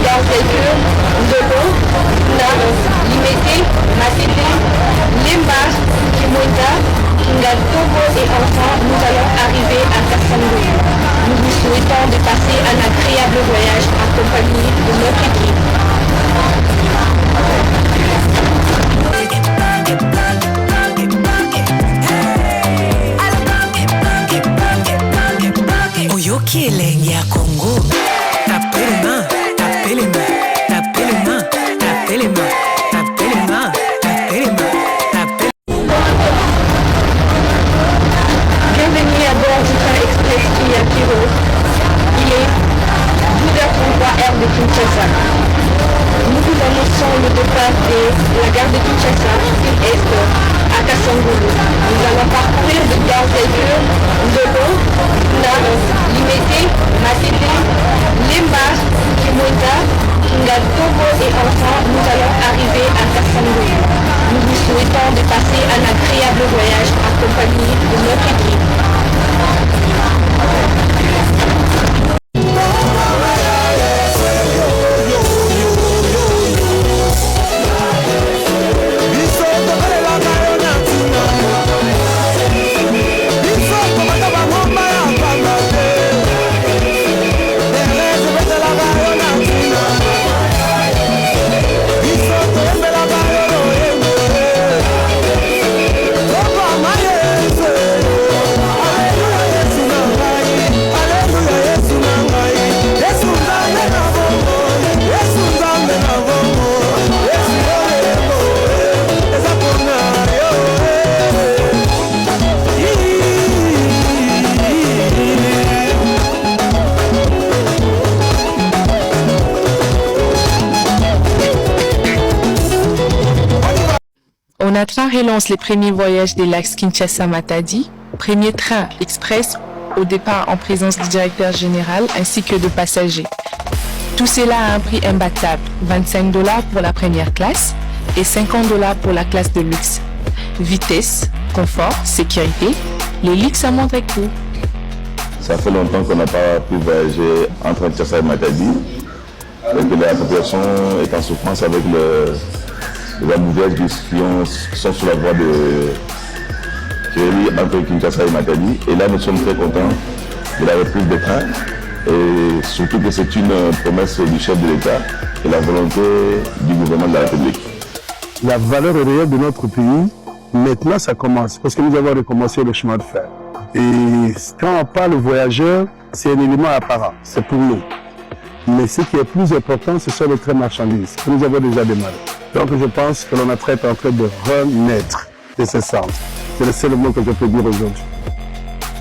Garzégur, Ndolo, Nam, Limete, Massété, Lemba, Kimoita, Kinga-Togo et enfin nous allons arriver à Kassandou. Nous vous souhaitons de passer un agréable voyage accompagné de notre équipe. Killing ya Congo. Tapez les mains, tapez les mains, tapez les mains, tapez les mains, tapez les mains, tapez les mains, tapez. Bienvenue à bord du train express Kia Kiro. Il est 12h33 heure de Kinshasa. Nous vous annonçons le départ de la gare de Kinshasa, fil est, à Kassangoulou. Nous allons parcourir de Garzégur, Ndolo, Nam, Limete, Massété, Lemba, Kimoita, Kinga-Togo et enfin nous allons arriver à Kassangoulou. Nous vous souhaitons de passer un agréable voyage accompagné de notre équipe. Onatra relance les premiers voyages de l'axe Kinshasa-Matadi, premier train express au départ en présence du directeur général ainsi que de passagers. Tout cela a un prix imbattable, $25 pour la première classe et $50 pour la classe de luxe. Vitesse, confort, sécurité, le luxe à moindre coût. Ça fait longtemps qu'on n'a pas pu voyager entre Kinshasa et Matadi, et que la population est en souffrance avec les embouteillages qui sont sur la voie qui relie entre Kinshasa et Matadi. Et là, nous sommes très contents de la reprise des trains et surtout que c'est une promesse du chef de l'État et la volonté du gouvernement de la République. La valeur réelle de notre pays, maintenant ça commence parce que nous avons recommencé le chemin de fer. Et quand on parle voyageurs, c'est un élément apparent, c'est pour nous. Mais ce qui est plus important, ce sont les trains marchandises que nous avons déjà démarré. Donc je pense que l'ONATRA est en train de renaître de ce centre. C'est le seul mot que je peux dire aujourd'hui.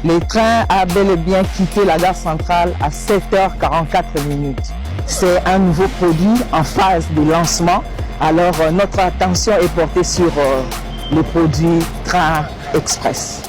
Le train a bel et bien quitté la gare centrale à 7h44. C'est un nouveau produit en phase de lancement. Alors notre attention est portée sur le produit train express.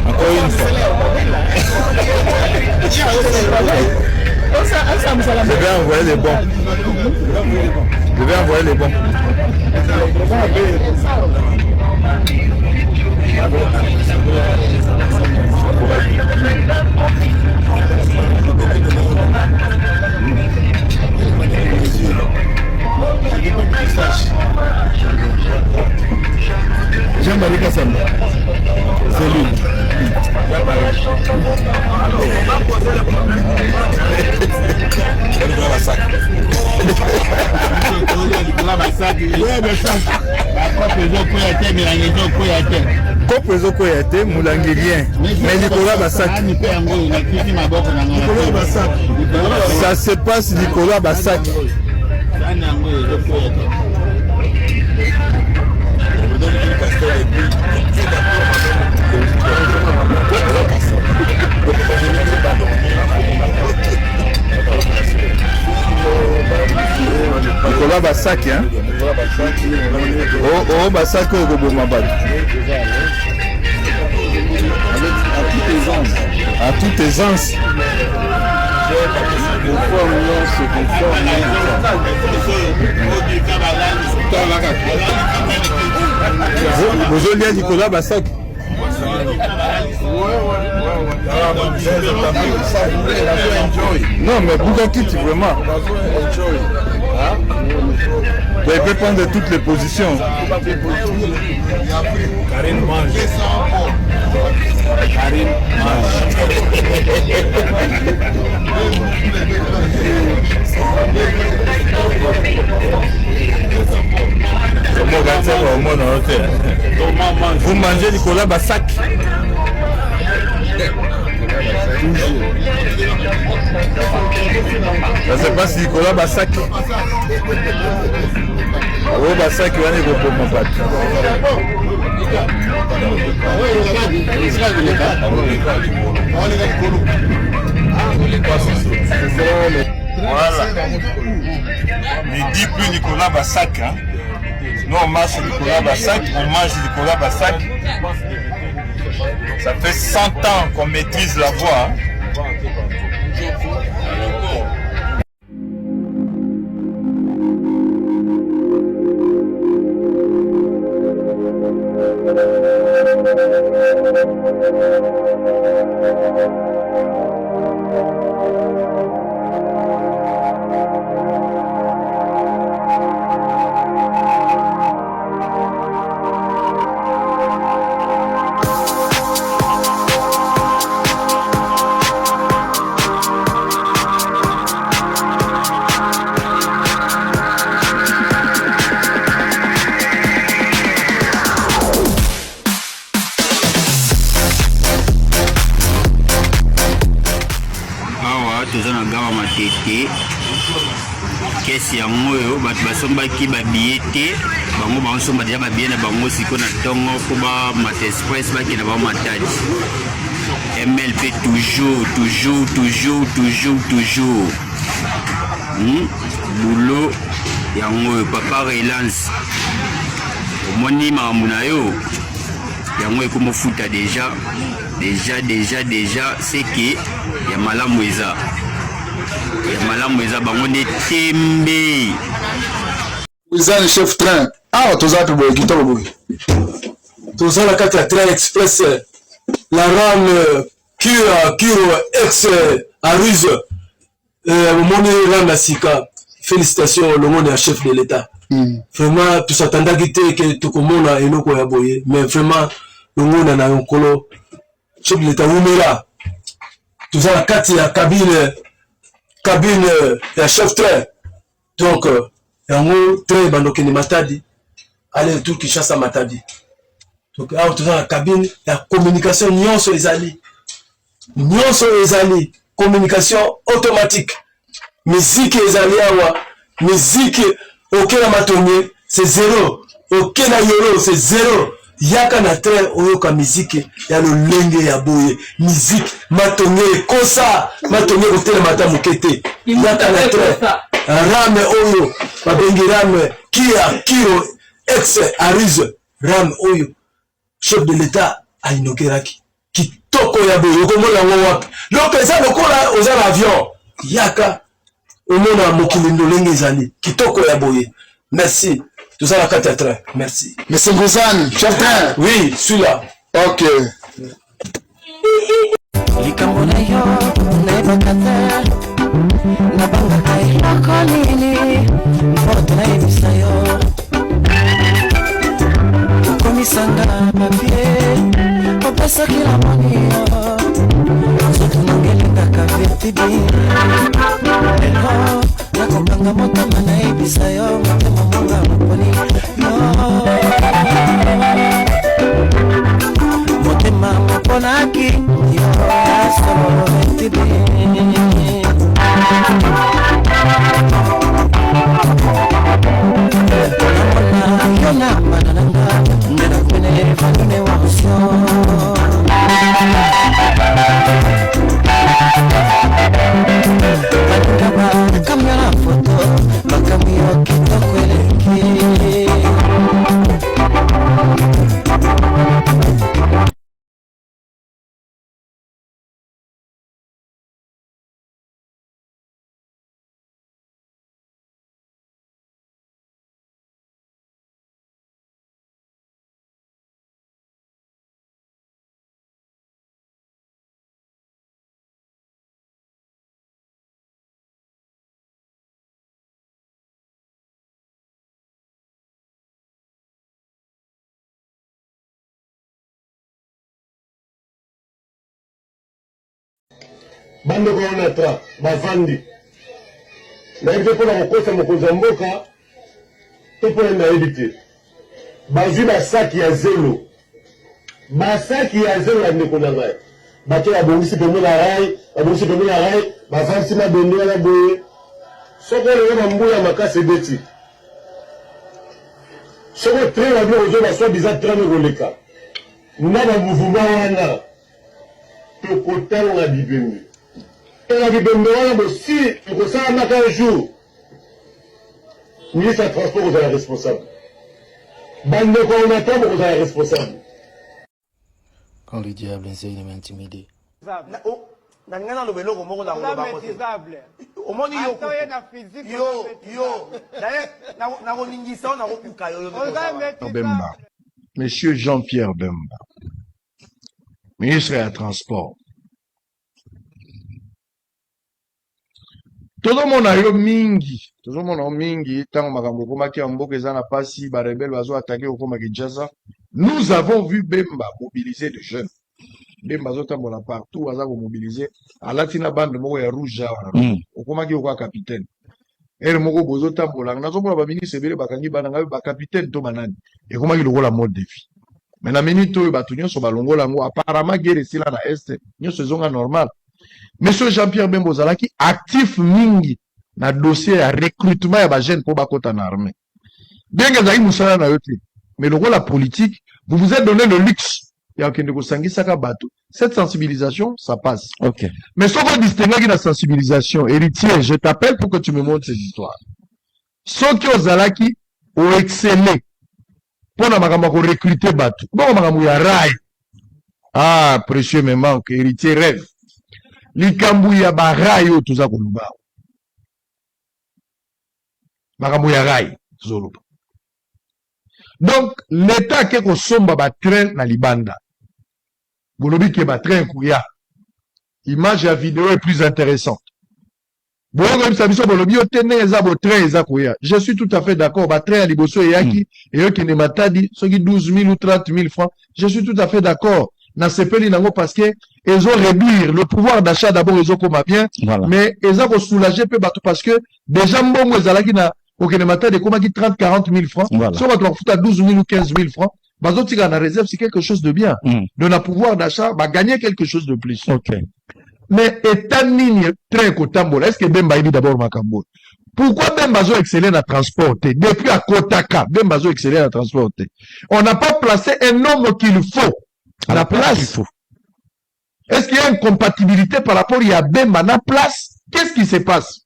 Encore une fois. Je vais envoyer les bons. Je vais envoyer les bons. Jean-Marie Kassamba. C'est lui. Kopo ezokoya Moulangélien mais Nicolas Bassak. Ça se passe Nicolas Bassak. Nicolas Bassak, hein? Oh, Bassak au Gobomabad. À toute aisance. Vous avez Nicolas Bassak. Non, mais Bougakit, vraiment. Il peut prendre toutes les positions. Karine mange. Karine vous mangez Nicolas Bassak. Ça se passe Nicolas Bassak. Oh Bassak, il va aller pour mon pote. Voilà. Ne dis plus Nicolas Bassak. Hein. Nous on marche Nicolas Bassak, on mange Nicolas Bassak. Ça fait 100 ans qu'on maîtrise la voix. Hein. Kesi yango yo bato basombaki babillet te bango baosomba deja babillet na bango siko na ntongo mpo bamata express bakenda bao Matadi. MLP toujours bulo yango yo papa relance omoni makambo na yo yango ekomofuta déjà seke ya malamu eza bango nde tembe Wizani chef train. Ah, toza to boy kitoko boy. Toza la carte train express la ram Kiro ex Aruse. Moni Randa Sika. Félicitations le monde est chef de l'état. Vraiment tout s'attendait que tout comme a eloko ya boye mais vraiment le monde na yokolo chef de l'état umela. Toza la carte ya cabine ya chef train. Donc yango train bandokeni Matadi aller tout Kinshasa Matadi. Donc awa toza la cabine ya communication nyonso ezali communication automatique musique ezali awa musique aucun matonné c'est zéro aucun yolo c'est zéro yaka na train oyoka musique ya lolenge ya boye musique matonge kosa matonge kotela mata mokete yaka na train rame oyo babengi rame kia kiro ex arise rame oyo chef de l'état ainokeraki kitoko ya boye okomona yango wapi loko eza lokola oza na avion yaka omona mokili ndolenge ezali kitoko ya boye merci tout ça la carte à train merci monsieur Ngouzane chef train oui celui-là ok likambo na yo nayebaka te nabangaka eloko nini mpo nayebisa yo okomisanga mapie opesaki na moni yo soki nangelingaka vertibi lelo nakokanga motema nayebisa yo motema monga moponi motema moponaki yo asolo vertibi namona yo na manananga ndena kwene vanune wasio balikaba kamya na foto bakamyo kitoko eleki bando kona tra bavandi nayebi te mpona kokosa mokonzi ya mboka to mpona nayebi te bazwi basaki ya zelo ya ndeko na ngai bato babongisi pembe na rai bavandisi mabende wana boye soko olenge bambula makasi ebeti soko train wabi ozwa baswa biza trame koleka na bamuvuma wana tokotanga bibembe na bibembe wana bosi ekosalamaka un jour ministre ya transport kozala responsable bandeko onata bokozala responsable quand le diable essaye de m'intimider nalinga naloba eloko moko omoni yo nakoningisa o nakokuka yo Bemba. Monsieur Jean-Pierre Bemba, ministre ya transport. tozomona yo mingi tango makambo ekomaki ya mboka eza na pasi barebele bazo atake okoma Kinshasa. Nous avons vu Bemba mobiliser de jeunes. Bemba azotambola partout aza komobilize alati na bande moko ya rouge awa okomaki okoya capitaine ere moko bozotambola nazomona baministre ebele bakangi bana ngai bacapitaine to banani ekomaki lokola mode de vie. Mais na minute oyo bato nyonso balongola yango apparemment guerre esila na este nyonso ezonga normal. Monsieur Jean-Pierre Bemba ozalaki actif mingi na dossier ya recrutement ya bajeune po bakota na armée. Bien que ezalaki mosala na yo te, mais lokola politique vous vous êtes donné le luxe ya okende kosangisaka bato. Cette sensibilisation ça passe. Ok. Mais ce qu'on distingue la sensibilisation, héritier, je t'appelle pour que tu me montres ces histoires. Ceux qui ozalaki ont excellé pour na makambo ko recruter bato. Bon makambo ya rai. Ah, précieux me manque, héritier rêve. Likambu ya barai yo tuza koluba. Makambo ya rai zoluba. Donc l'état ke ko somba ba train na libanda. Bolobi ke ba train kuya. Image ya vidéo est plus intéressante. Je suis tout à fait d'accord. Et qui ne m'a pas dit, 12 000 ou 30 000 francs. Je suis tout à fait d'accord. Parce que ils ont réduit le pouvoir d'achat d'abord, ils ont comme bien. Voilà. Mais ils ont soulagé peu parce que déjà, bon, ils ont dit, au Kénémata, de 30, 40 000 francs. Voilà. Si on va te foutre à 12 000 ou 15 000 francs, la réserve, c'est quelque chose de bien. De la pouvoir d'achat, gagner quelque chose de plus. Ok. Mais étant nini train kotambola, est-ce que Bemba dit d'abord Makambo? Pourquoi Bemba a excellé dans le transport? Depuis à Kotaka, Bemba a excellé dans le transport. On n'a pas placé un homme qu'il faut à la place qu'il faut. Est-ce qu'il y a une compatibilité par rapport à Bemba à la place? Qu'est-ce qui se passe?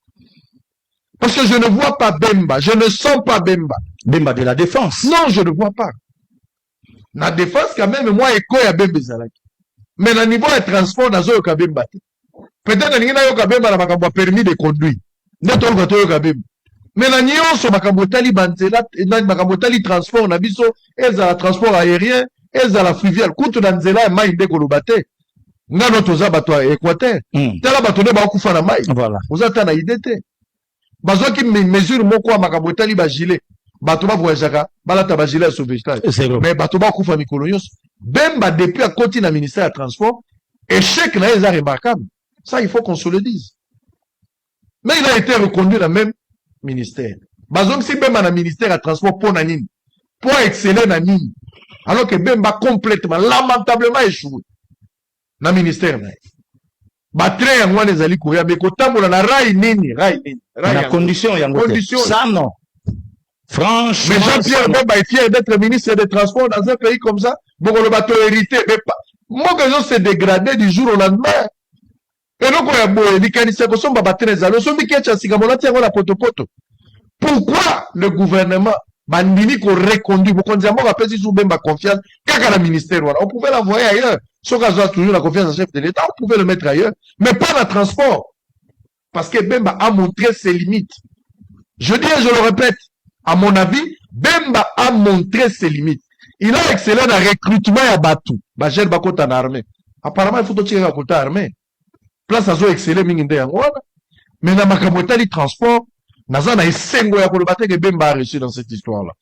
Parce que je ne vois pas Bemba, je ne sens pas Bemba. Bemba de la défense. Non, je ne vois pas. La défense, quand même, moi, écho à Bemba Zalaki. Mais le niveau de transport, dans le Bemba. Peut-être que Bemba n'a permis de conduire. Mais la nyonso makambotali banzela makambotali transport na biso ezala transport aérien ezala fluvial kutu na nzela ya mai ndeko lobate ngano toza bato ya Équateur tala bato ne ba kufa na mai voilà ozata na idée bazoki mesure moko ya makambotali ba gilet bato ba voyagaka balata ba gilet ya sauvetage mais bato ba kufa mikolo nyonso Bemba depuis à côté na ministère ya transport échec na eza remarquable ça il faut qu'on se le dise. Mais il a été reconduit dans le même ministère. Bazong si Bemba dans le ministère à transport pour Nanine, pour exceller Nanine, alors que Bemba complètement, lamentablement échoué dans le ministère. Batre en les ali koya, mais kotambo na rai nini. La condition condition. Ça non. Franchement. Mais Jean-Pierre Bemba est fier d'être ministre des Transports dans un pays comme ça. Bon, le bateau hérité, mais pas. Moi, que je s'est dégradé du jour au lendemain. Et donc, pourquoi le gouvernement bandini qu'on reconduit, Bemba confiance, le ministère, on pouvait l'envoyer ailleurs. Sauf qu'on a toujours la confiance en chef de l'État, on pouvait le mettre ailleurs, mais pas dans le transport. Parce que Bemba a montré ses limites. Je dis et je le répète, à mon avis, Bemba a montré ses limites. Il a excellé dans le recrutement à Batou. Bajel Bakota en armée. Apparemment, il faut tirer à côté armée. Place à zo exceller minginde yangoana. Mais na makamotali transport, naza na esengo ya kolobate que Bemba a reçu dans cette histoire-là.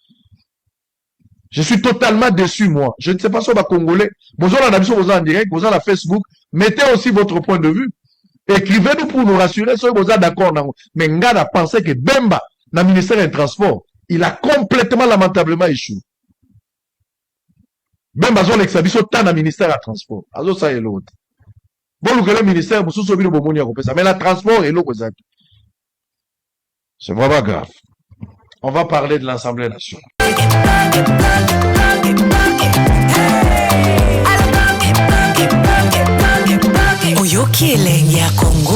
Je suis totalement déçu, moi. Je ne sais pas si on va congolais. Bonjour la nation, bonjour en direct, bonjour la Facebook. Mettez aussi votre point de vue. Écrivez-nous pour nous rassurer si vous êtes d'accord. Mais Ngana pensait que Bemba, dans le ministère des Transports, il a complètement lamentablement échoué. Bemba zone l'exabiso tant dans le ministère des Transports. Alors ça est l'autre. Bon, le ministère, mais la transport est l'autre. C'est vraiment grave. On va parler de l'Assemblée nationale. Oyoki elenge ya Congo